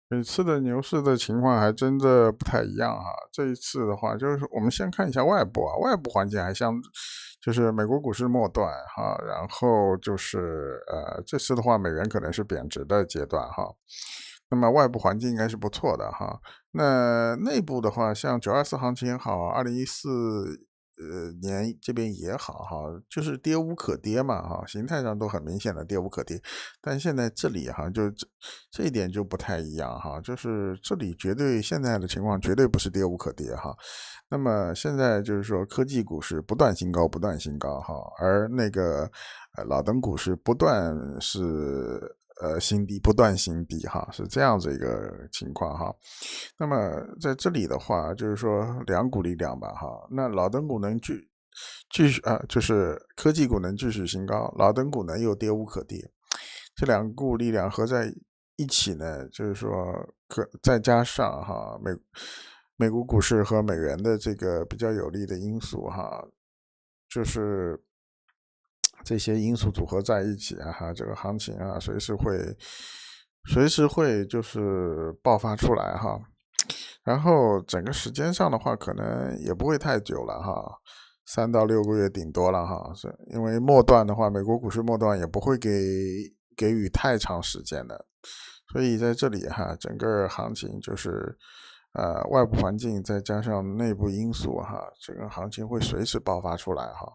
每次的牛市的情况还真的不太一样哈。这一次的话，就是我们先看一下外部啊，外部环境就是美国股市末段哈，然后就是这次的话，美元可能是贬值的阶段哈。那么外部环境应该是不错的哈。那内部的话，像924行情也好，2014年这边也好哈，就是跌无可跌嘛哈，形态上都很明显的跌无可跌。但现在这里哈，就这一点就不太一样哈，就是这里现在的情况绝对不是跌无可跌哈。那么现在就是说科技股是不断新高，不断新高哈，而那个老登股是不断是新低，不断新低哈，是这样子一个情况哈。那么在这里的话，就是说两股力量吧哈，那老登股能继续就是科技股能继续新高，老登股呢又跌无可跌，这两股力量合在一起呢，就是说再加上哈美国股市和美元的这个比较有利的因素哈，就是这些因素组合在一起啊哈，这个行情啊随时会就是爆发出来哈。然后整个时间上的话，可能也不会太久了哈，3到6个月顶多了哈，是因为末段的话，美国股市末段也不会给予太长时间的，所以在这里哈，整个行情就是外部环境再加上内部因素哈，整个行情会随时爆发出来哈。